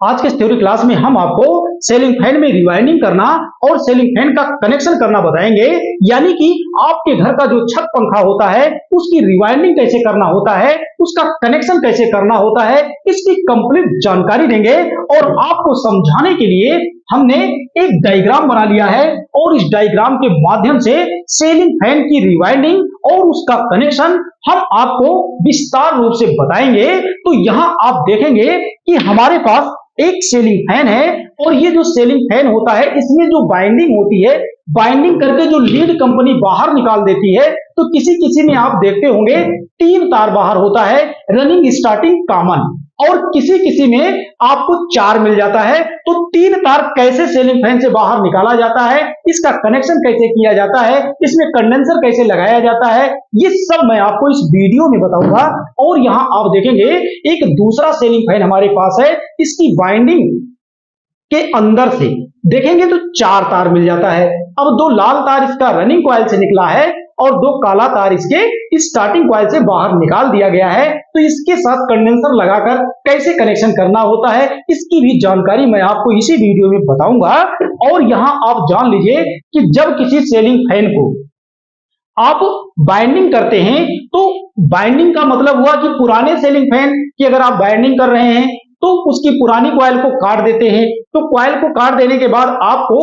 आज के इस थ्योरी क्लास में हम आपको सीलिंग फैन में रिवाइंडिंग करना और सीलिंग फैन का कनेक्शन करना बताएंगे। यानी कि आपके घर का जो छत पंखा होता है उसकी रिवाइंडिंग कैसे करना होता है, उसका कनेक्शन कैसे करना होता है, इसकी कंप्लीट जानकारी देंगे। और आपको समझाने के लिए हमने एक डायग्राम बना लिया है और इस डायग्राम के माध्यम से सीलिंग फैन की रिवाइंडिंग और उसका कनेक्शन हम आपको विस्तार रूप से बताएंगे। तो यहां आप देखेंगे कि हमारे पास एक सीलिंग फैन है और ये जो सीलिंग फैन होता है इसमें जो बाइंडिंग होती है, बाइंडिंग करके जो लीड कंपनी बाहर निकाल देती है, तो किसी किसी में आप देखते होंगे 3 तार बाहर होता है, रनिंग स्टार्टिंग कॉमन, और किसी किसी में आपको 4 मिल जाता है। तो 3 तार कैसे सीलिंग फैन से बाहर निकाला जाता है, इसका कनेक्शन कैसे किया जाता है, इसमें कंडेंसर कैसे लगाया जाता है, ये सब मैं आपको इस वीडियो में बताऊंगा। और यहां आप देखेंगे एक दूसरा सीलिंग फैन हमारे पास है, इसकी वाइंडिंग के अंदर से देखेंगे तो 4 तार मिल जाता है। अब 2 लाल तार इसका रनिंग कॉइल से निकला है और 2 काला तार इसके स्टार्टिंग कॉइल से बाहर निकाल दिया गया है। तो इसके साथ कंडेंसर लगाकर कैसे कनेक्शन करना होता है, इसकी भी जानकारी मैं आपको इसी वीडियो में बताऊंगा। और यहां आप जान लीजिए कि जब किसी सीलिंग फैन को आप बाइंडिंग करते हैं तो बाइंडिंग का मतलब हुआ कि पुराने सीलिंग फैन की अगर आप बाइंडिंग कर रहे हैं तो उसकी पुरानी कॉइल को काट देते हैं। तो कॉइल को काट देने के बाद आपको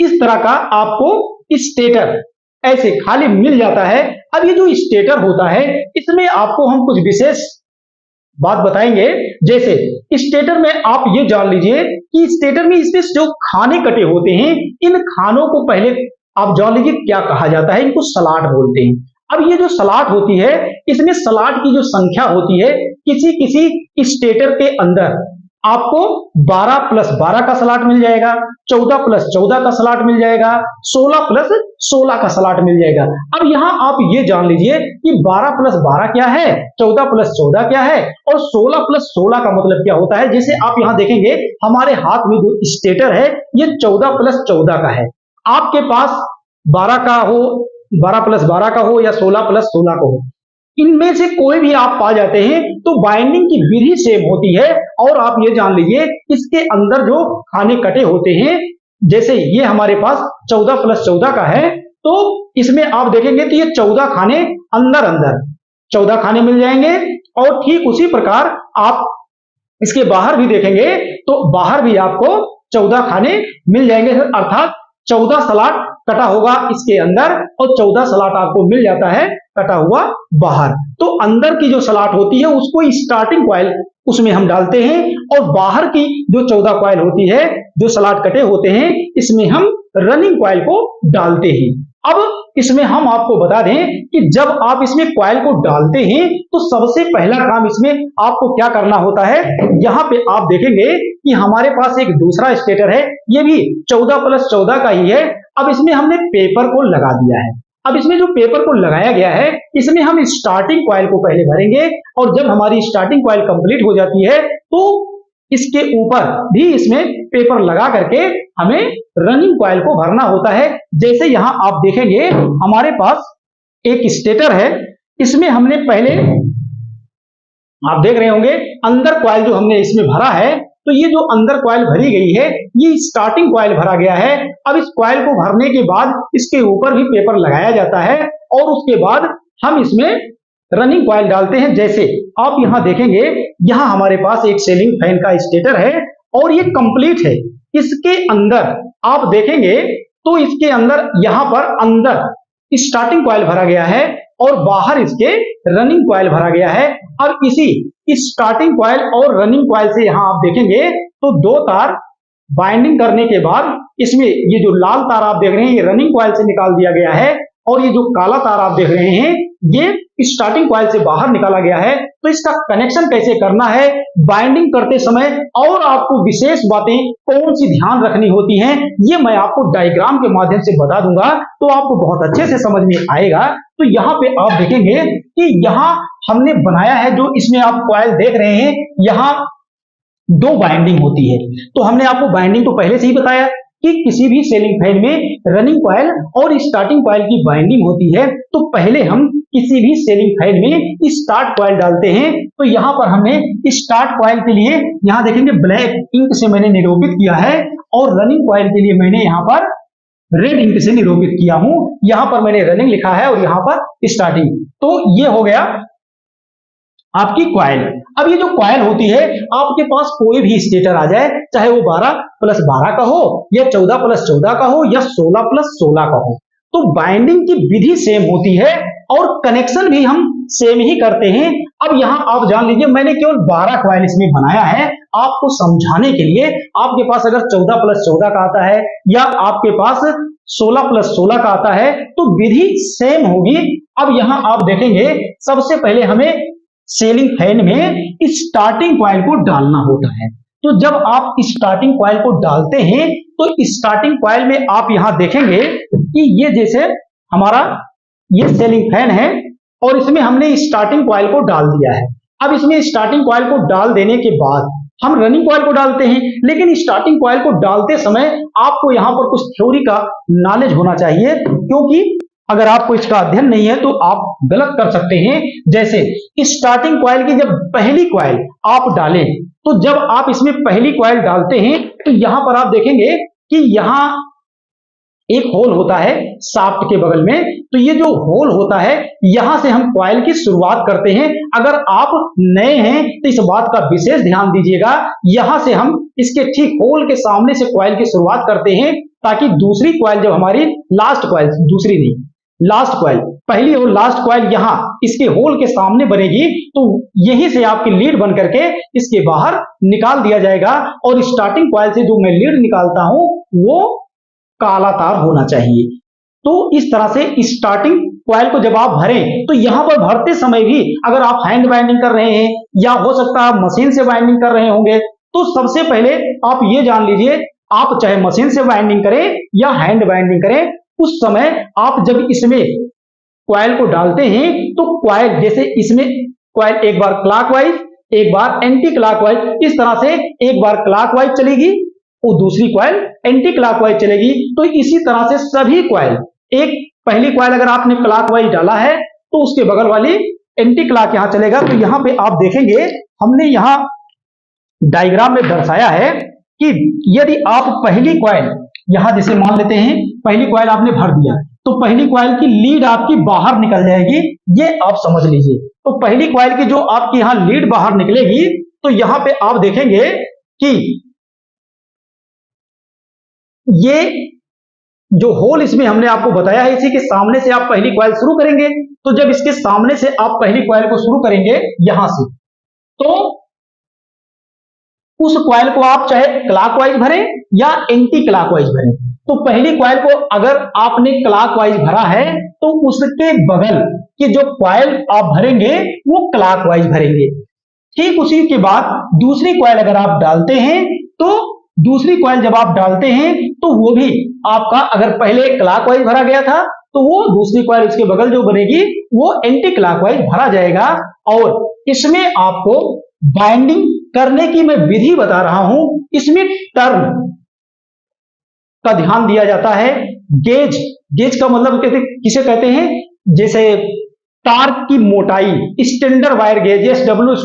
इस तरह का आपको स्टेटर ऐसे खाली मिल जाता है। अब ये जो स्टेटर होता है इसमें आपको हम कुछ विशेष बात बताएंगे। जैसे स्टेटर में आप ये जान लीजिए कि स्टेटर में इसमें जो खाने कटे होते हैं, इन खानों को पहले आप जान लीजिए क्या कहा जाता है, इनको स्लॉट बोलते हैं। अब ये जो स्लॉट होती है इसमें स्लॉट की जो संख्या होती है, किसी किसी स्टेटर के अंदर आपको 12 प्लस 12 का स्लॉट मिल जाएगा, 14 प्लस 14 का स्लॉट मिल जाएगा, 16 प्लस 16 का स्लॉट मिल जाएगा। अब यहां आप ये जान लीजिए कि 12 प्लस 12 क्या है, 14 प्लस 14 क्या है, और 16 प्लस 16 का मतलब क्या होता है। जैसे आप यहां देखेंगे हमारे हाथ में जो स्टेटर है ये 14 प्लस 14 का है। आपके पास 12 का हो, 12 प्लस 12 का हो या 16 प्लस 16 का हो, इनमें से कोई भी आप पा जाते हैं तो बाइंडिंग की विधि सेम होती है। और आप ये जान लीजिए इसके अंदर जो खाने कटे होते हैं, जैसे ये हमारे पास 14 प्लस 14 का है, तो इसमें आप देखेंगे तो ये 14 खाने अंदर अंदर 14 खाने मिल जाएंगे। और ठीक उसी प्रकार आप इसके बाहर भी देखेंगे तो बाहर भी आपको 14 खाने मिल जाएंगे, अर्थात 14 स्लॉट कटा होगा इसके अंदर और 14 स्लॉट आपको मिल जाता है कटा हुआ बाहर। तो अंदर की जो स्लॉट होती है उसको स्टार्टिंग कॉइल उसमें हम डालते हैं और बाहर की जो 14 कॉइल होती है जो स्लॉट कटे होते हैं इसमें हम रनिंग कॉइल को डालते हैं। अब इसमें हम आपको बता दें कि जब आप इसमें कॉइल को डालते हैं तो सबसे पहला काम इसमें आपको क्या करना होता है। यहां पे आप देखेंगे कि हमारे पास एक दूसरा स्टेटर है, ये भी 14 प्लस 14 का ही है। अब इसमें हमने पेपर को लगा दिया है। अब इसमें जो पेपर को लगाया गया है इसमें हम स्टार्टिंग कॉइल को पहले भरेंगे और जब हमारी स्टार्टिंग कॉइल कंप्लीट हो जाती है तो इसके ऊपर भी इसमें पेपर लगा करके हमें रनिंग कॉइल को भरना होता है। जैसे यहां आप देखेंगे हमारे पास एक स्टेटर है, इसमें हमने पहले आप देख रहे होंगे अंदर कॉइल जो हमने इसमें भरा है, तो ये जो अंदर कॉइल भरी गई है ये स्टार्टिंग कॉइल भरा गया है। अब इस कॉइल को भरने के बाद इसके ऊपर भी पेपर लगाया जाता है और उसके बाद हम इसमें रनिंग कॉइल डालते हैं। जैसे आप यहां देखेंगे यहां हमारे पास एक सीलिंग फैन का स्टेटर है और ये कंप्लीट है। इसके अंदर आप देखेंगे तो इसके अंदर यहां पर अंदर स्टार्टिंग कॉइल भरा गया है और बाहर इसके रनिंग कॉइल भरा गया है। अब इसी स्टार्टिंग कॉइल और रनिंग कॉइल से यहां आप देखेंगे तो 2 तार बाइंडिंग करने के बाद इसमें ये जो लाल तार आप देख रहे हैं ये रनिंग कॉइल से निकाल दिया गया है और ये जो काला तार आप देख रहे हैं ये स्टार्टिंग कॉइल से बाहर निकाला गया है। तो इसका कनेक्शन कैसे करना है बाइंडिंग करते समय और आपको विशेष बातें कौन सी ध्यान रखनी होती हैं ये मैं आपको डायग्राम के माध्यम से बता दूंगा, तो आपको बहुत अच्छे से समझ में आएगा। तो यहाँ पे आप देखेंगे कि यहाँ हमने बनाया है, जो इसमें आप कॉइल देख रहे हैं यहाँ 2 बाइंडिंग होती है। तो हमने आपको बाइंडिंग तो पहले से ही बताया कि किसी भी सीलिंग फैन में रनिंग कॉइल और स्टार्टिंग कॉइल की बाइंडिंग होती है, तो पहले हम किसी भी सीलिंग फैन में स्टार्ट कॉइल डालते हैं। तो यहाँ पर हमने स्टार्ट कॉइल के लिए यहाँ देखेंगे ब्लैक इंक से मैंने निरूपित किया है, और रनिंग कॉइल के लिए मैंने यहाँ पर रेड इंक से निरूपित किया हूं। यहां पर मैंने रनिंग लिखा है और यहां पर स्टार्टिंग। तो ये हो गया आपकी कॉइल। अब ये जो कॉइल होती है, आपके पास कोई भी स्टेटर आ जाए, चाहे वो 12+12 का हो या 14+14 का हो या 16+16 का हो, तो बाइंडिंग की विधि सेम होती है और कनेक्शन भी हम सेम ही करते हैं। अब यहां आप जान लीजिए, मैंने केवल 12 कॉइल इसमें बनाया है आपको समझाने के लिए। आपके पास अगर 14+14 का आता है या आपके पास 16+16 का आता है, तो विधि सेम होगी। अब यहां आप देखेंगे, सबसे पहले हमें सीलिंग फैन में स्टार्टिंग कॉइल को डालना होता है। तो जब आप स्टार्टिंग कॉइल को डालते हैं, तो स्टार्टिंग कॉइल में आप यहां देखेंगे कि ये जैसे हमारा ये सीलिंग फैन है और इसमें हमने स्टार्टिंग कॉइल को डाल दिया है। अब इसमें स्टार्टिंग कॉइल को डाल देने के बाद हम रनिंग कॉइल को डालते हैं, लेकिन स्टार्टिंग कॉइल को डालते समय आपको यहां पर कुछ थ्योरी का नॉलेज होना चाहिए, क्योंकि अगर आपको इसका अध्ययन नहीं है तो आप गलत कर सकते हैं। जैसे स्टार्टिंग कॉइल की जब पहली कॉइल आप डालें, तो जब आप इसमें पहली कॉइल डालते हैं, तो यहां पर आप देखेंगे कि यहां एक होल होता है शाफ्ट के बगल में। तो ये जो होल होता है, यहां से हम कॉइल की शुरुआत करते हैं। अगर आप नए हैं तो इस बात का विशेष ध्यान दीजिएगा, यहां से हम इसके ठीक होल के सामने से कॉइल की शुरुआत करते हैं, ताकि दूसरी कॉइल जब हमारी लास्ट कॉइल, दूसरी नहीं लास्ट कॉइल, पहली और लास्ट कॉइल यहां इसके होल के सामने बनेगी, तो यहीं से आपकी लीड बन करके इसके बाहर निकाल दिया जाएगा। और स्टार्टिंग कॉइल से जो मैं लीड निकालता हूं वो काला तार होना चाहिए। तो इस तरह से स्टार्टिंग कॉइल को जब आप भरें, तो यहां पर भरते समय भी अगर आप हैंड बाइंडिंग कर रहे हैं या हो सकता है आप मशीन से बाइंडिंग कर रहे होंगे, तो सबसे पहले आप ये जान लीजिए, आप चाहे मशीन से बाइंडिंग करें या हैंड बाइंडिंग करें, उस समय आप जब इसमें कॉइल को डालते हैं, तो कॉइल जैसे इसमें कॉइल एक बार क्लॉकवाइज, एक बार एंटी क्लॉकवाइज, इस तरह से एक बार क्लॉकवाइज चलेगी और दूसरी कॉइल एंटी क्लॉकवाइज चलेगी। तो इसी तरह से सभी कॉइल, एक पहली कॉइल अगर आपने क्लॉकवाइज डाला है, तो उसके बगल वाली एंटी क्लॉक यहां चलेगा। तो यहां पे आप देखेंगे, हमने यहां डायग्राम में दर्शाया है कि यदि आप पहली कॉइल यहां जैसे मान लेते हैं, पहली कॉइल आपने भर दिया, तो पहली कॉइल की लीड आपकी बाहर निकल जाएगी, ये आप समझ लीजिए। तो पहली कॉइल की जो आपकी यहां लीड बाहर निकलेगी, तो यहां पे आप देखेंगे कि ये जो होल इसमें हमने आपको बताया है, इसी के सामने से आप पहली कॉइल शुरू करेंगे। तो जब इसके सामने से आप पहली कॉइल को शुरू करेंगे यहां से, तो उस कॉइल को आप चाहे क्लॉकवाइज भरें या एंटी क्लॉकवाइज भरें। तो पहली कॉइल को अगर आपने क्लॉकवाइज भरा है, तो उसके बगल की जो कॉइल आप भरेंगे वो क्लॉकवाइज भरेंगे। ठीक उसी के बाद दूसरी कॉइल अगर आप डालते हैं, तो दूसरी कॉइल जब आप डालते हैं, तो वो भी आपका अगर पहले क्लॉकवाइज भरा गया था, तो वो दूसरी कॉइल इसके बगल जो बनेगी वो एंटी क्लॉकवाइज भरा जाएगा। और इसमें आपको बाइंडिंग करने की मैं विधि बता रहा हूं। इसमें टर्न का ध्यान दिया जाता है। गेज, गेज का मतलब किसे कहते हैं, जैसे तार की मोटाई, स्टैंडर्ड वायर गेज SW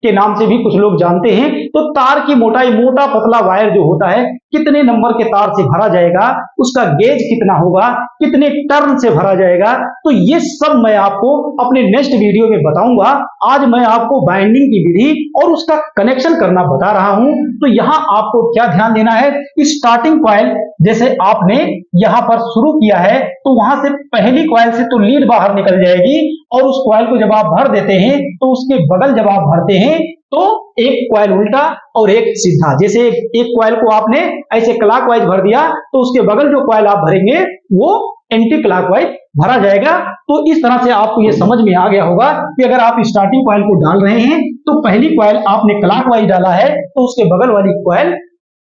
के नाम से भी कुछ लोग जानते हैं। तो तार की मोटाई, मोटा पतला वायर जो होता है, कितने नंबर के तार से भरा जाएगा, उसका गेज कितना होगा, कितने टर्न से भरा जाएगा, तो ये सब मैं आपको अपने नेक्स्ट वीडियो में बताऊंगा। आज मैं आपको बाइंडिंग की विधि और उसका कनेक्शन करना बता रहा हूं। तो यहां आपको क्या ध्यान देना है, स्टार्टिंग कॉइल जैसे आपने यहां पर शुरू किया है, तो वहां से पहली कॉइल से तो लीड बाहर निकल जाएगी, और उस कॉइल को जब आप भर देते हैं, तो उसके बगल जब आप भरते हैं, तो एक कॉइल उल्टा और एक सीधा, जैसे एक कॉइल को आपने ऐसे क्लॉकवाइज भर दिया, तो उसके बगल जो कॉइल आप भरेंगे वो एंटी क्लॉकवाइज भरा जाएगा। तो इस तरह से आपको ये समझ में आ गया होगा कि अगर आप स्टार्टिंग कॉइल को डाल रहे हैं, तो पहली कॉइल आपने क्लॉकवाइज डाला है, तो उसके बगल वाली कॉइल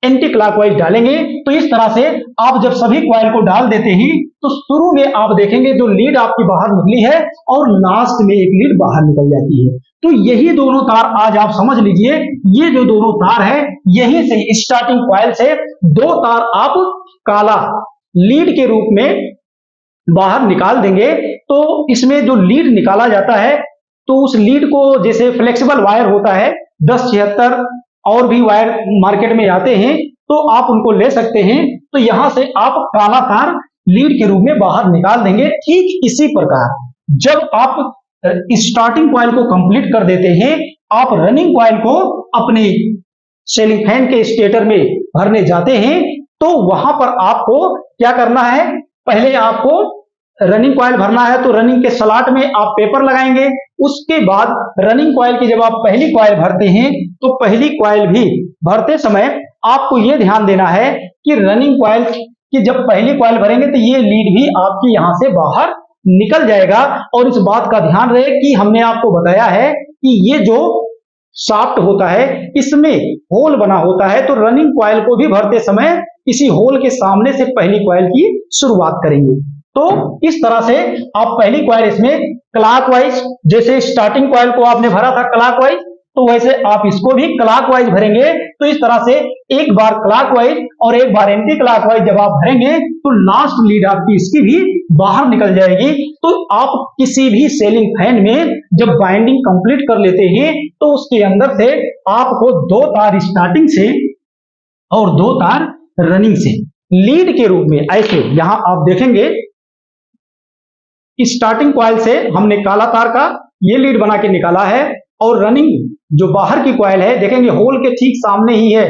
एंटी क्लॉकवाइज डालेंगे। तो इस तरह से आप जब सभी कॉइल को डाल देते हैं तो शुरू में आप देखेंगे जो लीड आपकी बाहर निकली है और लास्ट में एक लीड बाहर निकल जाती है। तो यही दोनों तार आज आप समझ लीजिए, ये जो दोनों तार है यही से स्टार्टिंग कॉइल से दो तार आप काला लीड के रूप में बाहर निकाल देंगे। तो इसमें जो लीड निकाला जाता है तो उस लीड को, जैसे फ्लेक्सिबल वायर होता है 1076 और भी वायर मार्केट में आते हैं तो आप उनको ले सकते हैं। तो यहां से आप काला तार लीड के रूप में बाहर निकाल देंगे। ठीक इसी प्रकार जब आप स्टार्टिंग कॉइल को कंप्लीट कर देते हैं, आप रनिंग कॉइल को अपने सीलिंग फैन के स्टेटर में भरने जाते हैं तो वहां पर आपको क्या करना है, पहले आपको रनिंग कॉइल भरना है तो रनिंग के स्लॉट में आप पेपर लगाएंगे। उसके बाद रनिंग कॉइल की जब आप पहली कॉइल भरते हैं तो पहली कॉइल भी भरते समय आपको यह ध्यान देना है कि रनिंग कॉइल की जब पहली कॉइल भरेंगे तो ये लीड भी आपकी यहां से बाहर निकल जाएगा। और इस बात का ध्यान रहे कि हमने आपको बताया है कि ये जो शाफ्ट होता है इसमें होल बना होता है, तो रनिंग कॉइल को भी भरते समय इसी होल के सामने से पहली कॉइल की शुरुआत करेंगे। तो इस तरह से आप पहली कॉइल इसमें क्लॉकवाइज, जैसे स्टार्टिंग कॉइल को आपने भरा था क्लॉकवाइज, तो वैसे आप इसको भी क्लॉकवाइज भरेंगे। तो इस तरह से एक बार क्लॉकवाइज और एक बार एंटी क्लॉकवाइज जब आप भरेंगे तो लास्ट लीड आपकी इसकी भी बाहर निकल जाएगी। तो आप किसी भी सीलिंग फैन में जब बाइंडिंग कंप्लीट कर लेते हैं तो उसके अंदर से आपको दो तार स्टार्टिंग से और दो तार रनिंग से लीड के रूप में, ऐसे यहां आप देखेंगे स्टार्टिंग कॉइल से हमने काला तार का ये लीड बना के निकाला है और रनिंग जो बाहर की कॉइल है देखेंगे होल के ठीक सामने ही है।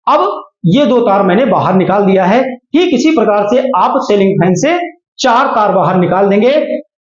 अब ये दो तार मैंने बाहर निकाल दिया है। ठीक इसी प्रकार से आप सीलिंग फैन से चार तार बाहर निकाल देंगे।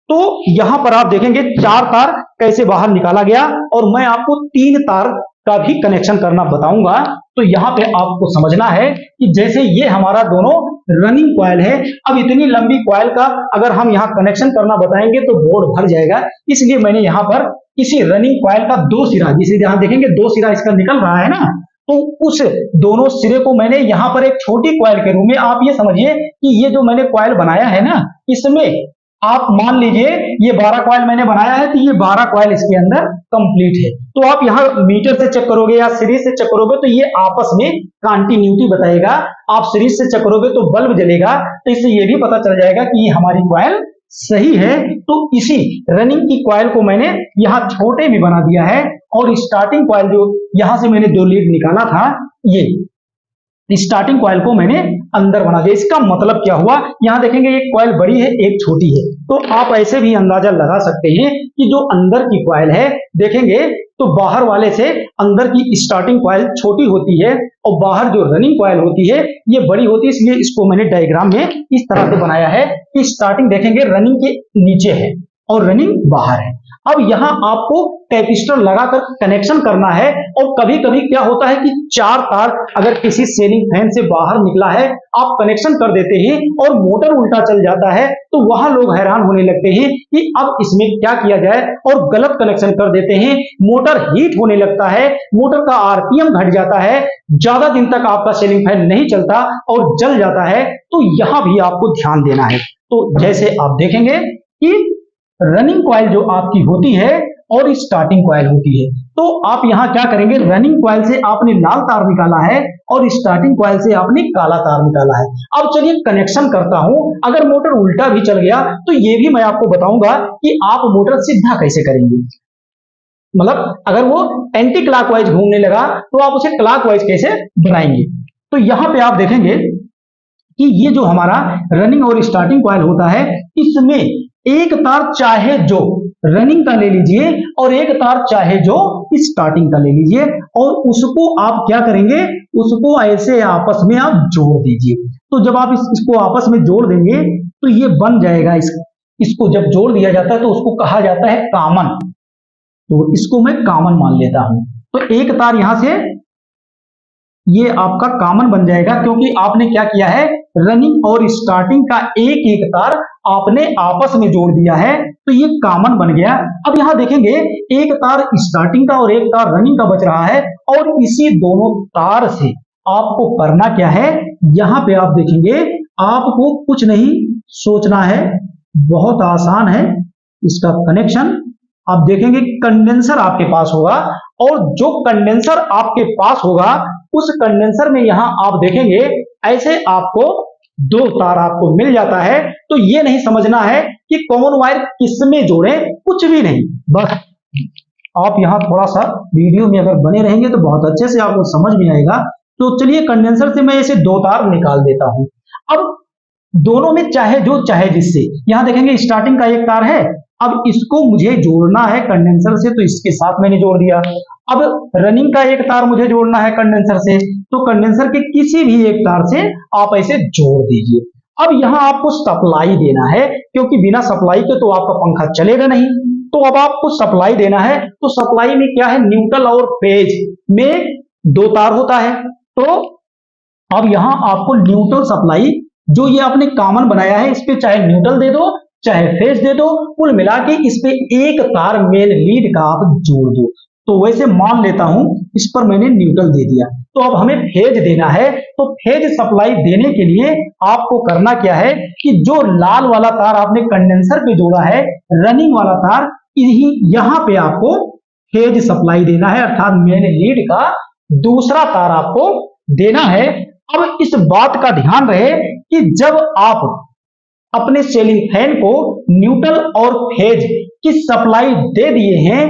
तो यहां पर आप देखेंगे चार तार कैसे बाहर निकाला गया और मैं आपको तीन तार का भी कनेक्शन करना बताऊंगा। तो यहां पे आपको समझना है कि जैसे ये हमारा दोनों रनिंग कॉइल है, अब इतनी लंबी कॉइल का अगर हम यहां कनेक्शन करना बताएंगे तो बोर्ड भर जाएगा, इसलिए मैंने यहां पर इसी रनिंग कॉइल का दो सिरा, जिसे जहां देखेंगे दो सिरा इसका निकल रहा है ना, तो उस दोनों सिरे को मैंने यहां पर एक छोटी कॉइल के रूप में, आप ये समझिए कि ये जो मैंने कॉइल बनाया है ना, इसमें आप मान लीजिए ये 12 कॉइल मैंने बनाया है तो ये 12 कॉइल इसके अंदर कंप्लीट है। तो आप यहां मीटर से चेक करोगे या सीरीज से चेक करोगे तो ये आपस में कंटिन्यूटी बताएगा। आप सीरीज से चेक करोगे तो बल्ब जलेगा, तो इससे ये भी पता चल जाएगा कि ये हमारी कॉइल सही है। तो इसी रनिंग की कॉइल को मैंने यहां छोटे में बना दिया है और स्टार्टिंग कॉइल जो यहां से मैंने दो लीड निकाला था, ये स्टार्टिंग कॉइल को मैंने अंदर बना दिया। इसका मतलब क्या हुआ, यहां देखेंगे एक कॉइल बड़ी है एक छोटी है, तो आप ऐसे भी अंदाजा लगा सकते हैं कि जो अंदर की कॉइल है देखेंगे तो बाहर वाले से अंदर की स्टार्टिंग कॉइल छोटी होती है और बाहर जो रनिंग कॉइल होती है ये बड़ी होती है। इसलिए इसको मैंने डायग्राम में इस तरह से बनाया है कि स्टार्टिंग देखेंगे रनिंग के नीचे है और रनिंग बाहर है। अब यहां आपको कैपेसिटर लगाकर कनेक्शन करना है और कभी कभी क्या होता है कि चार तार अगर किसी सीलिंग फैन से बाहर निकला है, आप कनेक्शन कर देते हैं और मोटर उल्टा चल जाता है, तो वहां लोग हैरान होने लगते हैं कि अब इसमें क्या किया जाए और गलत कनेक्शन कर देते हैं। मोटर हीट होने लगता है, मोटर का आरपीएम घट जाता है, ज्यादा दिन तक आपका सीलिंग फैन नहीं चलता और जल जाता है। तो यहां भी आपको ध्यान देना है। तो जैसे आप देखेंगे कि रनिंग कॉइल जो आपकी होती है और स्टार्टिंग कॉइल होती है, तो आप यहां क्या करेंगे, रनिंग कॉइल से आपने लाल तार निकाला है और स्टार्टिंग कॉइल से आपने काला तार निकाला है। अब चलिए कनेक्शन करता हूं। अगर मोटर उल्टा भी चल गया तो ये भी मैं आपको बताऊंगा कि आप मोटर सीधा कैसे करेंगे। मतलब अगर वो एंटी क्लॉकवाइज घूमने लगा तो आप उसे क्लॉकवाइज कैसे बनाएंगे। तो यहां पे आप देखेंगे कि ये जो हमारा रनिंग और स्टार्टिंग कॉइल होता है, इसमें एक तार चाहे जो रनिंग का ले लीजिए और एक तार चाहे जो स्टार्टिंग का ले लीजिए और उसको आप क्या करेंगे, उसको ऐसे आपस में आप जोड़ दीजिए। तो जब आप इसको आपस में जोड़ देंगे तो ये बन जाएगा। इसको जब जोड़ दिया जाता है तो उसको कहा जाता है कॉमन। तो इसको मैं कॉमन मान लेता हूं। तो एक तार यहां से ये आपका कॉमन बन जाएगा, क्योंकि आपने क्या किया है, रनिंग और स्टार्टिंग का एक एक तार आपने आपस में जोड़ दिया है, तो ये कॉमन बन गया। अब यहां देखेंगे एक तार स्टार्टिंग का और एक तार रनिंग का बच रहा है और इसी दोनों तार से आपको करना क्या है, यहां पे आप देखेंगे आपको कुछ नहीं सोचना है, बहुत आसान है इसका कनेक्शन। आप देखेंगे कंडेंसर आपके पास होगा और जो कंडेंसर आपके पास होगा उस कंडेंसर में यहां आप देखेंगे ऐसे आपको दो तार आपको मिल जाता है। तो ये नहीं समझना है कि कौन वायर किसमें जोड़े, कुछ भी नहीं, बस आप यहां थोड़ा सा वीडियो में अगर बने रहेंगे तो बहुत अच्छे से आपको समझ में आएगा। तो चलिए कंडेंसर से मैं ऐसे दो तार निकाल देता हूं। अब दोनों में चाहे जो चाहे जिससे, यहां देखेंगे स्टार्टिंग का एक तार है, अब इसको मुझे जोड़ना है कंडेंसर से तो इसके साथ मैंने जोड़ दिया। अब रनिंग का एक तार मुझे जोड़ना है कंडेंसर से, तो कंडेंसर के किसी भी एक तार से आप ऐसे जोड़ दीजिए। अब यहां आपको सप्लाई देना है, क्योंकि बिना सप्लाई के तो आपका पंखा चलेगा नहीं। तो अब आपको सप्लाई देना है, तो सप्लाई में क्या है, न्यूट्रल और फेज में दो तार होता है। तो अब यहां आपको न्यूट्रल सप्लाई जो ये आपने कॉमन बनाया है, इस पे चाहे न्यूट्रल दे दो चाहे फेज दे दो, कुल मिला के इस पे एक तार मेन लीड का आप जोड़ दो। तो वैसे मान लेता हूं इस पर मैंने न्यूट्रल दे दिया, तो अब हमें फेज देना है। तो फेज सप्लाई देने के लिए आपको करना क्या है कि जो लाल वाला तार आपने कंडेंसर पे जोड़ा है, रनिंग वाला तार, यहां पे आपको फेज सप्लाई देना है, अर्थात मेन लीड का दूसरा तार आपको देना है। अब इस बात का ध्यान रहे कि जब आप अपने सीलिंग फैन को न्यूट्रल और फेज की सप्लाई दे दिए हैं,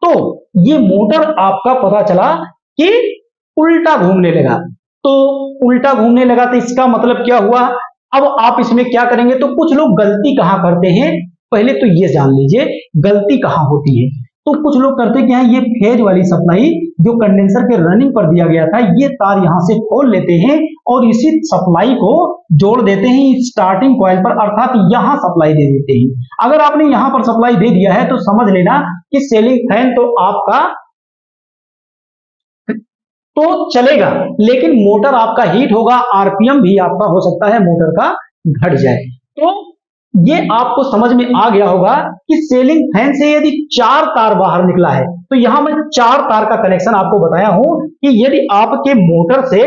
तो ये मोटर आपका पता चला कि उल्टा घूमने लगा। तो उल्टा घूमने लगा तो इसका मतलब क्या हुआ, अब आप इसमें क्या करेंगे, तो कुछ लोग गलती कहां करते हैं, पहले तो ये जान लीजिए गलती कहां होती है। तो कुछ लोग करते क्या है, ये फेज वाली सप्लाई जो कंडेंसर के रनिंग पर दिया गया था, ये तार यहां से खोल लेते हैं और इसी सप्लाई को जोड़ देते हैं स्टार्टिंग कॉइल पर, अर्थात यहां सप्लाई दे देते हैं। अगर आपने यहां पर सप्लाई दे दिया है तो समझ लेना कि सीलिंग फैन तो आपका तो चलेगा, लेकिन मोटर आपका हीट होगा, आरपीएम भी आपका हो सकता है मोटर का घट जाए। तो ये आपको समझ में आ गया होगा कि सीलिंग फैन से यदि चार तार बाहर निकला है, तो यहां मैं चार तार का कनेक्शन आपको बताया हूं कि यदि आपके मोटर से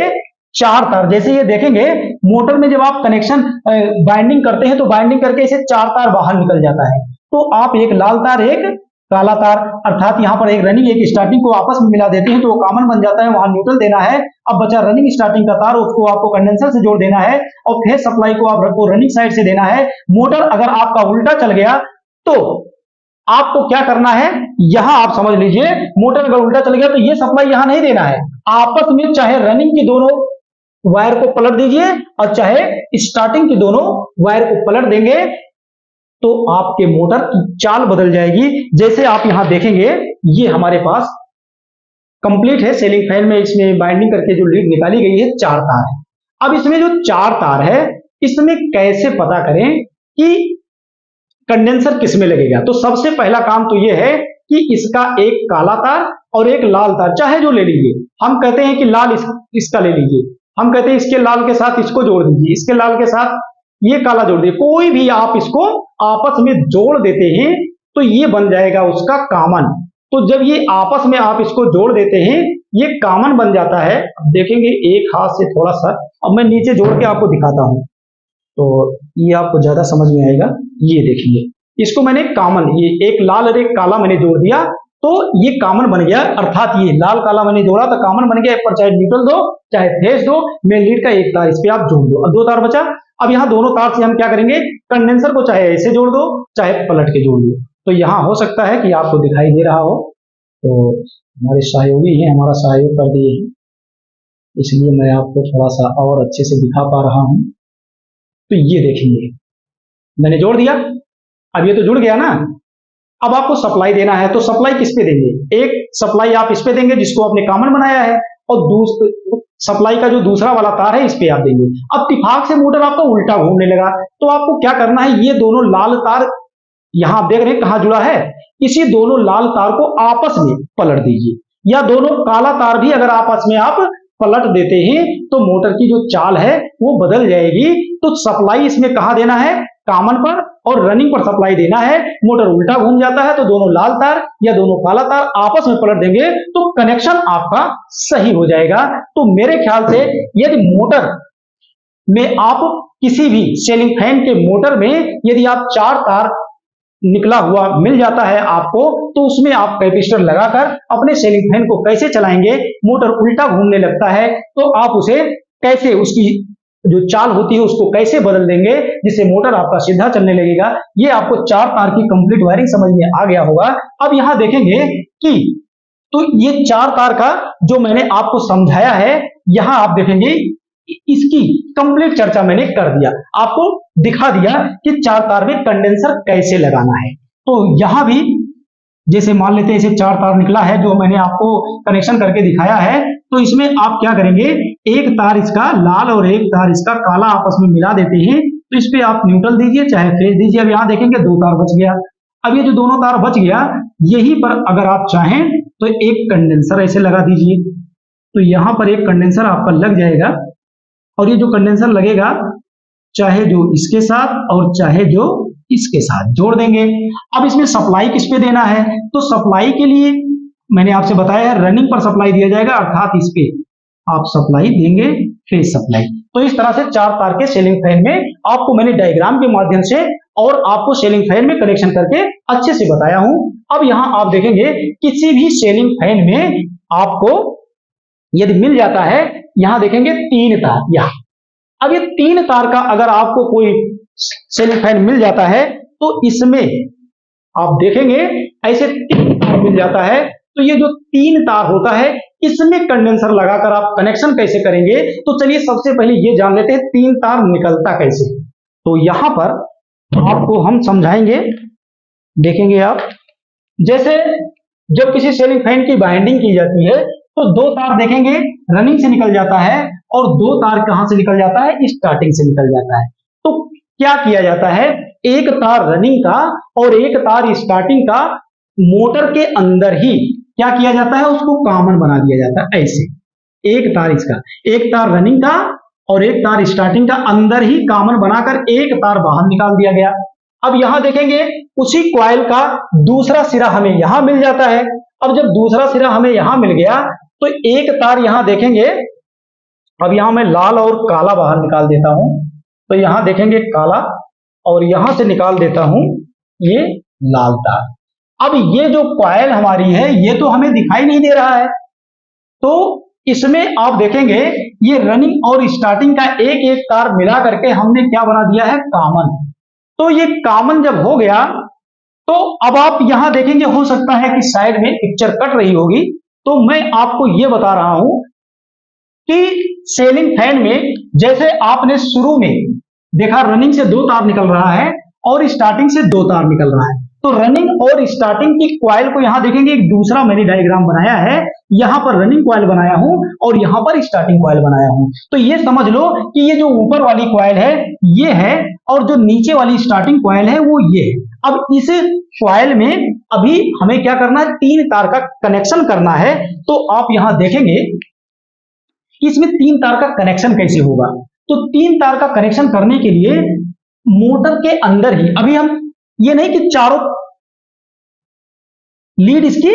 चार तार, जैसे ये देखेंगे मोटर में जब आप कनेक्शन बाइंडिंग करते हैं तो बाइंडिंग करके इसे चार तार बाहर निकल जाता है। तो आप एक लाल तार एक काला तार, अर्थात यहां पर एक रनिंग एक स्टार्टिंग को आपस में मिला देते हैं तो वो कॉमन बन जाता है, वहां न्यूट्रल देना है। अब बचा रनिंग स्टार्टिंग का तार, उसको आपको कंडेंसर से जोड़ देना है और फेज सप्लाई को आपको रनिंग साइड से देना है। मोटर अगर आपका उल्टा चल गया तो आपको क्या करना है, यहां आप समझ लीजिए मोटर अगर उल्टा चल गया तो ये सप्लाई यहां नहीं देना है, आपस में चाहे रनिंग की दोनों वायर को पलट दीजिए और चाहे स्टार्टिंग की दोनों वायर को पलट देंगे, तो आपके मोटर की चाल बदल जाएगी। जैसे आप यहां देखेंगे ये हमारे पास कंप्लीट है सीलिंग फैन में, इसमें बाइंडिंग करके जो लीड निकाली गई है चार तार है। अब इसमें जो चार तार है इसमें कैसे पता करें कि कंडेंसर किसमें लगेगा, तो सबसे पहला काम तो यह है कि इसका एक काला तार और एक लाल तार, चाहे जो ले लीजिए, हम कहते हैं कि लाल इसका ले लीजिए, हम कहते हैं इसके लाल के साथ इसको जोड़ दीजिए, इसके लाल के साथ ये काला जोड़ दीजिए, कोई भी आप इसको आपस में जोड़ देते हैं तो ये बन जाएगा उसका कॉमन। तो जब ये आपस में आप इसको जोड़ देते हैं ये कॉमन बन जाता है। अब देखेंगे एक हाथ से थोड़ा सा, अब मैं नीचे जोड़ के आपको दिखाता हूं तो ये आपको ज्यादा समझ में आएगा। ये देखिए इसको मैंने कॉमन, ये एक लाल और एक काला मैंने जोड़ दिया तो ये कॉमन बन गया, अर्थात ये लाल काला मैंने जोड़ा तो कॉमन बन गया। पर चाहे न्यूट्रल दो चाहे फेज दो, मेन लीड का एक तार इस पे आप जोड़ दो, अब दो तार बचा। अब यहाँ दोनों तार से हम क्या करेंगे, कंडेंसर को चाहे ऐसे जोड़ दो चाहे पलट के जोड़ दो। तो यहाँ हो सकता है कि आपको दिखाई दे रहा हो, तो हमारे सहयोगी हैं, हमारा सहयोग कर दिए हैं, इसलिए मैं आपको थोड़ा सा और अच्छे से दिखा पा रहा हूं। तो ये देखिए मैंने जोड़ दिया, अब ये तो जुड़ गया ना। अब आपको सप्लाई देना है तो सप्लाई किस पे देंगे, एक सप्लाई आप इस पे देंगे जिसको आपने कॉमन बनाया है और दूसरे सप्लाई का जो दूसरा वाला तार है इस पे आप देंगे। अब इत्तेफाक से मोटर आपका उल्टा घूमने लगा तो आपको क्या करना है, ये दोनों लाल तार यहां आप देख रहे हैं कहां जुड़ा है, इसी दोनों लाल तार को आपस में पलट दीजिए, या दोनों काला तार भी अगर आपस में आप पलट देते हैं तो मोटर की जो चाल है वो बदल जाएगी। तो सप्लाई इसमें कहां देना है, कॉमन पर, और रनिंग पर सप्लाई देना है, मोटर उल्टा घूम जाता है तो दोनों लाल तार या दोनों काला तार आपस में पलट देंगे तो कनेक्शन आपका सही हो जाएगा। तो मेरे ख्याल से यदि मोटर में आप किसी भी सीलिंग फैन के मोटर में यदि आप 4 तार निकला हुआ मिल जाता है आपको, तो उसमें आप कैपेसिटर लगाकर अपने सीलिंग फैन को कैसे चलाएंगे, मोटर उल्टा घूमने लगता है तो आप उसे कैसे, उसकी जो चाल होती है उसको कैसे बदल देंगे जिससे मोटर आपका सीधा चलने लगेगा। ये आपको 4 तार की कंप्लीट वायरिंग समझ में आ गया होगा। अब यहां देखेंगे कि तो ये 4 तार का जो मैंने आपको समझाया है, यहां आप देखेंगे इसकी कंप्लीट चर्चा मैंने कर दिया, आपको दिखा दिया कि 4 तार में कंडेंसर कैसे लगाना है। तो यहां भी जैसे मान लेते हैं इसे 4 तार निकला है जो मैंने आपको कनेक्शन करके दिखाया है, तो इसमें आप क्या करेंगे, एक तार इसका लाल और एक तार इसका काला आपस में मिला देते हैं। तो इस पे आप न्यूट्रल दीजिए चाहे फेज दीजिए। अब यहां देखेंगे 2 तार बच गया। अब ये जो दोनों तार बच गया, यहीं पर अगर आप चाहें तो एक कंडेंसर ऐसे लगा दीजिए। तो यहां पर एक कंडेंसर आपका लग जाएगा और ये जो कंडेंसर लगेगा चाहे जो इसके साथ और चाहे जो इसके साथ जोड़ देंगे। अब इसमें सप्लाई किस पे देना है, तो सप्लाई के लिए मैंने आपसे बताया है रनिंग पर सप्लाई दिया जाएगा, अर्थात इस पे आप सप्लाई देंगे फेज सप्लाई। तो इस तरह से 4 तार के सीलिंग फैन में आपको मैंने डायग्राम के माध्यम से और आपको सीलिंग फैन में कनेक्शन करके अच्छे से बताया हूं। अब यहां आप देखेंगे किसी भी सीलिंग फैन में आपको यदि मिल जाता है, यहां देखेंगे 3 तार, यहां अब ये 3 तार का अगर आपको कोई सीलिंग फैन मिल जाता है तो इसमें आप देखेंगे ऐसे 3 तार मिल जाता है। तो ये जो 3 तार होता है इसमें कंडेंसर लगाकर आप कनेक्शन कैसे करेंगे, तो चलिए सबसे पहले ये जान लेते हैं 3 तार निकलता कैसे। तो यहां पर आपको हम समझाएंगे, देखेंगे आप जैसे जब किसी सीलिंग फैन की बाइंडिंग की जाती है तो 2 तार देखेंगे रनिंग से निकल जाता है और 2 तार कहां से निकल जाता है, स्टार्टिंग से निकल जाता है। तो क्या किया जाता है, एक तार रनिंग का और एक तार स्टार्टिंग का मोटर के अंदर ही क्या किया जाता है, उसको कॉमन बना दिया जाता है। ऐसे एक तार इसका, एक तार रनिंग का और एक तार स्टार्टिंग का अंदर ही कॉमन बनाकर एक तार बाहर निकाल दिया गया। अब यहां देखेंगे उसी कॉइल का दूसरा सिरा हमें यहां मिल जाता है। अब जब दूसरा सिरा हमें यहां मिल गया तो एक तार यहां देखेंगे, अब यहां मैं लाल और काला बाहर निकाल देता हूं। तो यहां देखेंगे काला और यहां से निकाल देता हूं ये लाल तार। अब ये जो कॉइल हमारी है ये तो हमें दिखाई नहीं दे रहा है, तो इसमें आप देखेंगे ये रनिंग और स्टार्टिंग का एक एक तार मिला करके हमने क्या बना दिया है, कॉमन। तो ये कॉमन जब हो गया तो अब आप यहां देखेंगे, हो सकता है कि साइड में पिक्चर कट रही होगी, तो मैं आपको यह बता रहा हूं कि सीलिंग फैन में जैसे आपने शुरू में देखा रनिंग से 2 तार निकल रहा है और स्टार्टिंग से 2 तार निकल रहा है। तो रनिंग और स्टार्टिंग की कॉइल को यहां देखेंगे एक दूसरा मैंने डायग्राम बनाया है, यहां पर रनिंग कॉइल बनाया हूं और यहां पर स्टार्टिंग कॉइल बनाया हूं। तो ये समझ लो कि ये जो ऊपर वाली कॉइल है ये है और जो नीचे वाली स्टार्टिंग कॉइल है वो ये है। अब इस कॉइल में अभी हमें क्या करना है, 3 तार का कनेक्शन करना है। तो आप यहां देखेंगे इसमें 3 तार का कनेक्शन कैसे होगा। तो 3 तार का कनेक्शन करने के लिए मोटर के अंदर ही, अभी हम ये नहीं कि चारों लीड इसकी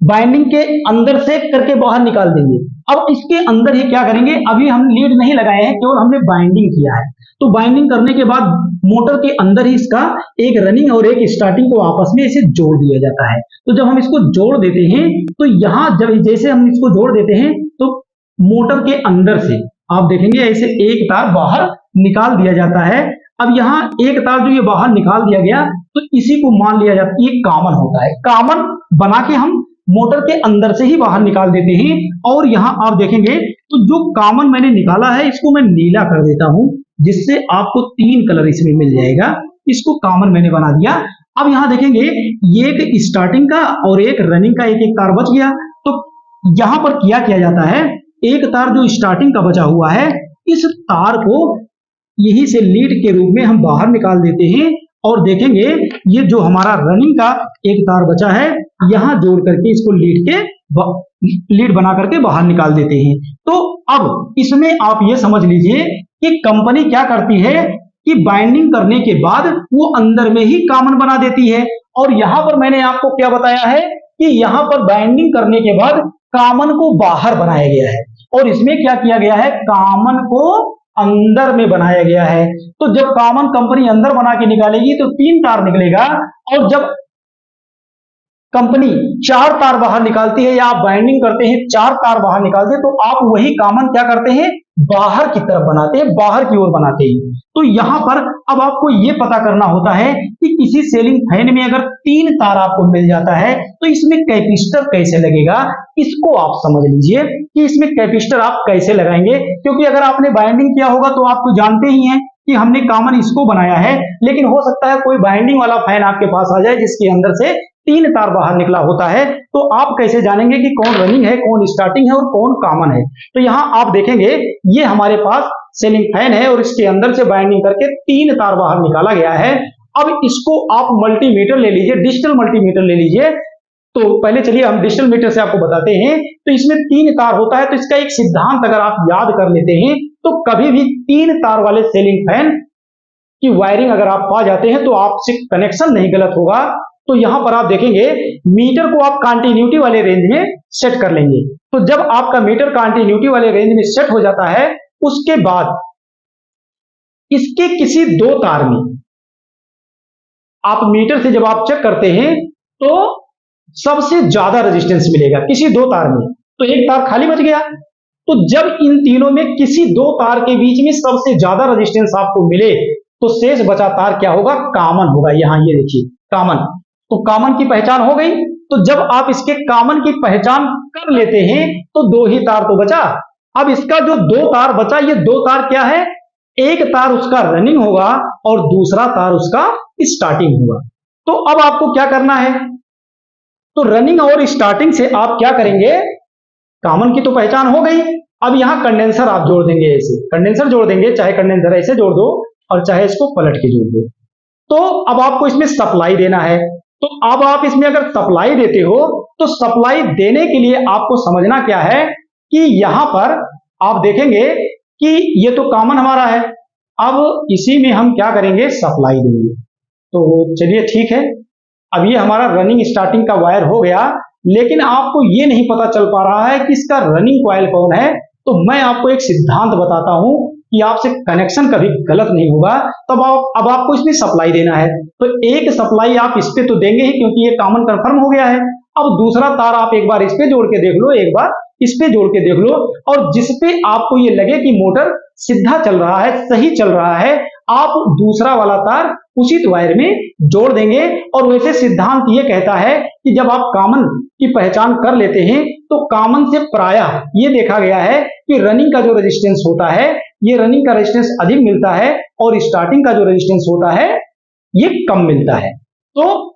बाइंडिंग के अंदर से करके बाहर निकाल देंगे, अब इसके अंदर ही क्या करेंगे, अभी हम लीड नहीं लगाए हैं, केवल हमने बाइंडिंग किया है। तो बाइंडिंग करने के बाद मोटर के अंदर ही इसका एक रनिंग और एक स्टार्टिंग को आपस में इसे जोड़ दिया जाता है। तो जब हम इसको जोड़ देते हैं तो यहां जब जैसे हम इसको जोड़ देते हैं तो मोटर के अंदर से आप देखेंगे ऐसे एक तार बाहर निकाल दिया जाता है। अब यहां एक तार जो ये बाहर निकाल दिया गया तो इसी को मान लिया जाता है ये कॉमन होता है। कॉमन बना के हम मोटर के अंदर से ही बाहर निकाल देते हैं। और यहां आप देखेंगे तो जो कॉमन मैंने निकाला है इसको मैं नीला कर देता हूं, जिससे आपको 3 कलर इसमें मिल जाएगा। इसको कॉमन मैंने बना दिया। अब यहां देखेंगे ये एक स्टार्टिंग का और एक रनिंग का एक एक तार बच गया। तो यहां पर किया जाता है, एक तार जो स्टार्टिंग का बचा हुआ है इस तार को यहीं से लीड के रूप में हम बाहर निकाल देते हैं। और देखेंगे ये जो हमारा रनिंग का एक तार बचा है यहां जोड़ करके इसको लीड बना करके बाहर निकाल देते हैं। तो अब इसमें आप ये समझ लीजिए कि कंपनी क्या करती है, कि बाइंडिंग करने के बाद वो अंदर में ही कॉमन बना देती है। और यहां पर मैंने आपको क्या बताया है कि यहां पर बाइंडिंग करने के बाद कॉमन को बाहर बनाया गया है और इसमें क्या किया गया है, कॉमन को अंदर में बनाया गया है। तो जब कॉमन कंपनी अंदर बना के निकालेगी तो 3 तार निकलेगा और जब कंपनी 4 तार बाहर निकालती है या आप बाइंडिंग करते हैं 4 तार बाहर निकालते हैं तो आप वही कॉमन क्या करते हैं, बाहर की तरफ बनाते हैं, बाहर की ओर बनाते हैं। तो यहां पर अब आपको यह पता करना होता है कि किसी सीलिंग फैन में अगर 3 तार आपको मिल जाता है तो इसमें कैपेसिटर कैसे लगेगा, इसको आप समझ लीजिए कि इसमें कैपेसिटर आप कैसे लगाएंगे। क्योंकि अगर आपने बाइंडिंग किया होगा तो आप तो जानते ही हैं कि हमने कॉमन इसको बनाया है, लेकिन हो सकता है कोई बाइंडिंग वाला फैन आपके पास आ जाए जिसके अंदर से 3 तार बाहर निकला होता है, तो आप कैसे जानेंगे कि कौन रनिंग है, कौन स्टार्टिंग है और कौन कॉमन है। तो यहां आप देखेंगे ये हमारे पास सीलिंग फैन है और इसके अंदर से बाइंडिंग करके 3 तार बाहर निकाला गया है। अब इसको आप मल्टीमीटर ले लीजिए, डिजिटल मल्टीमीटर ले लीजिए। तो पहले चलिए हम डिजिटल मीटर से आपको बताते हैं। तो इसमें 3 तार होता है, तो इसका एक सिद्धांत अगर आप याद कर लेते हैं तो कभी भी 3 तार वाले सीलिंग फैन की वायरिंग अगर आप पा जाते हैं तो आपसे कनेक्शन नहीं गलत होगा। तो यहां पर आप देखेंगे मीटर को आप कंटिन्यूटी वाले रेंज में सेट कर लेंगे। तो जब आपका मीटर कंटिन्यूटी वाले रेंज में सेट हो जाता है उसके बाद इसके किसी 2 तार में आप मीटर से जब आप चेक करते हैं तो सबसे ज्यादा रेजिस्टेंस मिलेगा किसी 2 तार में, तो एक तार खाली बच गया। तो जब इन तीनों में किसी 2 तार के बीच में सबसे ज्यादा रेजिस्टेंस आपको मिले तो शेष बचा तार क्या होगा, कॉमन होगा। यहां ये देखिए कॉमन, तो कॉमन की पहचान हो गई। तो जब आप इसके कॉमन की पहचान कर लेते हैं तो 2 ही तार तो बचा। अब इसका जो 2 तार बचा, ये 2 तार क्या है, एक तार उसका रनिंग होगा और दूसरा तार उसका स्टार्टिंग होगा। तो अब आपको क्या करना है, तो रनिंग और स्टार्टिंग से आप क्या करेंगे, कॉमन की तो पहचान हो गई। अब यहां कंडेंसर आप जोड़ देंगे, ऐसे कंडेंसर जोड़ देंगे, चाहे कंडेंसर ऐसे जोड़ दो और चाहे इसको पलट के जोड़ दो। तो अब आपको इसमें सप्लाई देना है। तो अब आप इसमें अगर सप्लाई देते हो तो सप्लाई देने के लिए आपको समझना क्या है कि यहां पर आप देखेंगे कि ये तो कॉमन हमारा है, अब इसी में हम क्या करेंगे, सप्लाई देंगे। तो चलिए ठीक है, अब ये हमारा रनिंग स्टार्टिंग का वायर हो गया, लेकिन आपको ये नहीं पता चल पा रहा है कि इसका रनिंग कॉइल कौन है। तो मैं आपको एक सिद्धांत बताता हूं कि आपसे कनेक्शन कभी गलत नहीं होगा। तब अब आपको इसमें सप्लाई देना है, तो एक सप्लाई आप इस पे तो देंगे ही क्योंकि ये कॉमन कंफर्म हो गया है। अब दूसरा तार आप एक बार इस पे जोड़ के देख लो, एक बार इस पे जोड़ के देख लो, और जिस पे आपको ये लगे कि मोटर सीधा चल रहा है, सही चल रहा है, आप दूसरा वाला तार उचित वायर में जोड़ देंगे। और वैसे सिद्धांत ये कहता है कि जब आप कॉमन की पहचान कर लेते हैं तो कॉमन से प्रायः ये देखा गया है कि रनिंग का जो रेजिस्टेंस होता है, ये रनिंग का रेजिस्टेंस अधिक मिलता है और स्टार्टिंग का जो रेजिस्टेंस होता है ये कम मिलता है। तो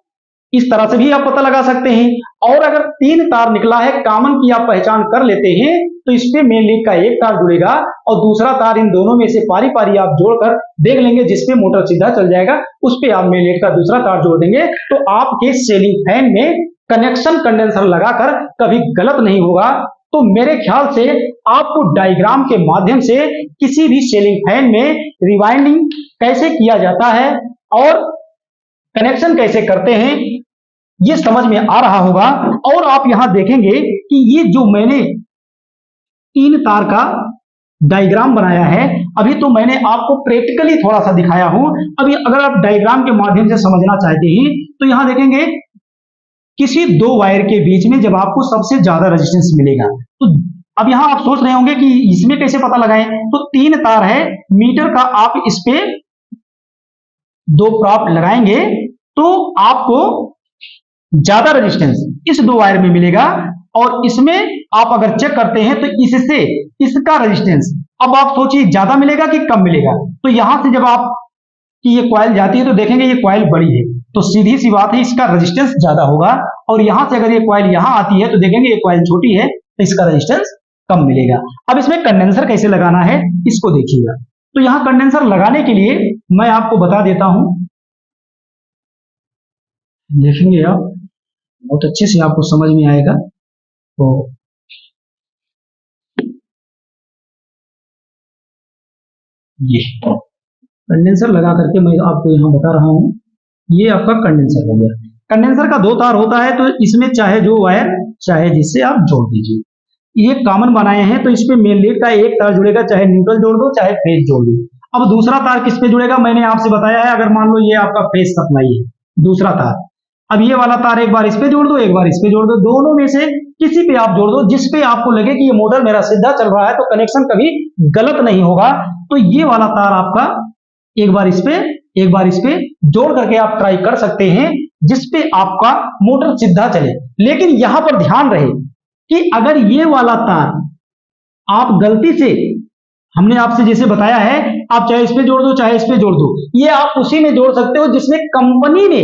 इस तरह से भी आप पता लगा सकते हैं। और अगर 3 तार निकला है, कॉमन की आप पहचान कर लेते हैं, तो इस पे मेन लीड का एक तार जुड़ेगा और दूसरा तार इन दोनों में से पारी पारी आप जोड़कर देख लेंगे, जिसपे मोटर सीधा चल जाएगा उस पे आप मेन लीड का दूसरा तार जोड़ देंगे। तो आपके सीलिंग फैन में कनेक्शन कंडेंसर लगाकर कभी गलत नहीं होगा। तो मेरे ख्याल से आपको डायग्राम के माध्यम से किसी भी सीलिंग फैन में रिवाइंडिंग कैसे किया जाता है और कनेक्शन कैसे करते हैं ये समझ में आ रहा होगा। और आप यहां देखेंगे कि ये जो मैंने 3 तार का डायग्राम बनाया है, अभी तो मैंने आपको प्रैक्टिकली थोड़ा सा दिखाया हूं। अभी अगर आप डायग्राम के माध्यम से समझना चाहते हैं तो यहां देखेंगे किसी 2 वायर के बीच में जब आपको सबसे ज्यादा रेजिस्टेंस मिलेगा, तो अब यहां आप सोच रहे होंगे कि इसमें कैसे पता लगाएं। तो 3 तार है, मीटर का आप इस पे 2 प्रॉप लगाएंगे तो आपको ज्यादा रेजिस्टेंस इस 2 वायर में मिलेगा और इसमें आप अगर चेक करते हैं तो इससे इसका रेजिस्टेंस, अब आप सोचिए ज्यादा मिलेगा कि कम मिलेगा। तो यहां से जब आप कि ये कॉइल जाती है तो देखेंगे ये कॉइल बड़ी है, तो सीधी सी बात है इसका रेजिस्टेंस ज्यादा होगा। और यहां से अगर ये कॉइल यहां आती है तो देखेंगे ये कॉइल छोटी है तो इसका रेजिस्टेंस कम मिलेगा। अब इसमें कंडेंसर कैसे लगाना है इसको देखिएगा। तो यहां कंडेंसर लगाने के लिए मैं आपको बता देता हूं, देखेंगे आप बहुत अच्छे से आपको समझ में आएगा। तो ये कंडेंसर लगा करके मैं आपको यहाँ बता रहा हूँ, ये आपका कंडेंसर हो गया। कंडेंसर का 2 तार होता है, तो इसमें चाहे जो वायर चाहे जिससे आप जोड़ दीजिए। ये कॉमन बनाए हैं, तो इस पे मेन लीड का एक तार जुड़ेगा, चाहे न्यूट्रल जोड़ दो चाहे फेज जोड़ दो। अब दूसरा तार किस पे जुड़ेगा, मैंने आपसे बताया है, अगर मान लो ये आपका फेज सप्लाई है, दूसरा तार, अब ये वाला तार एक बार इस पे जोड़ दो, एक बार इस पे जोड़ दो, दोनों में से किसी पे आप जोड़ दो, जिस पे आपको लगे कि ये मोटर मेरा सीधा चल रहा है तो कनेक्शन कभी गलत नहीं होगा। तो ये वाला तार आपका एक बार इस पे एक बार इस पे जोड़ करके आप ट्राई कर सकते हैं, जिस पे आपका मोटर सीधा चले। लेकिन यहां पर ध्यान रहे कि अगर ये वाला तार आप गलती से, हमने आपसे जैसे बताया है, आप चाहे इस पे जोड़ दो चाहे इस पे जोड़ दो, ये आप उसी में जोड़ सकते हो जिसमें कंपनी ने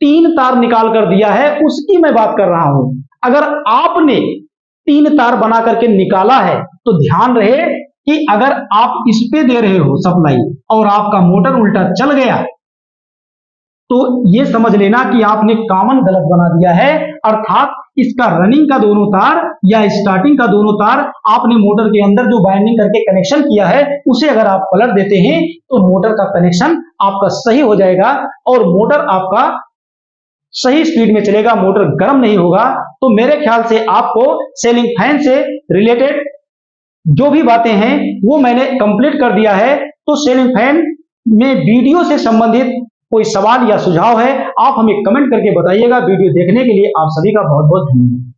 3 तार निकाल कर दिया है, उसकी मैं बात कर रहा हूं। अगर आपने 3 तार बना करके निकाला है तो ध्यान रहे कि अगर आप इस पे दे रहे हो सप्लाई और आपका मोटर उल्टा चल गया, तो ये समझ लेना कि आपने कॉमन गलत बना दिया है। अर्थात इसका रनिंग का दोनों तार या स्टार्टिंग का दोनों तार आपने मोटर के अंदर जो वाइंडिंग करके कनेक्शन किया है, उसे अगर आप पलट देते हैं तो मोटर का कनेक्शन आपका सही हो जाएगा और मोटर आपका सही स्पीड में चलेगा, मोटर गर्म नहीं होगा। तो मेरे ख्याल से आपको सीलिंग फैन से रिलेटेड जो भी बातें हैं वो मैंने कंप्लीट कर दिया है। तो सीलिंग फैन में वीडियो से संबंधित कोई सवाल या सुझाव है, आप हमें कमेंट करके बताइएगा। वीडियो देखने के लिए आप सभी का बहुत बहुत धन्यवाद।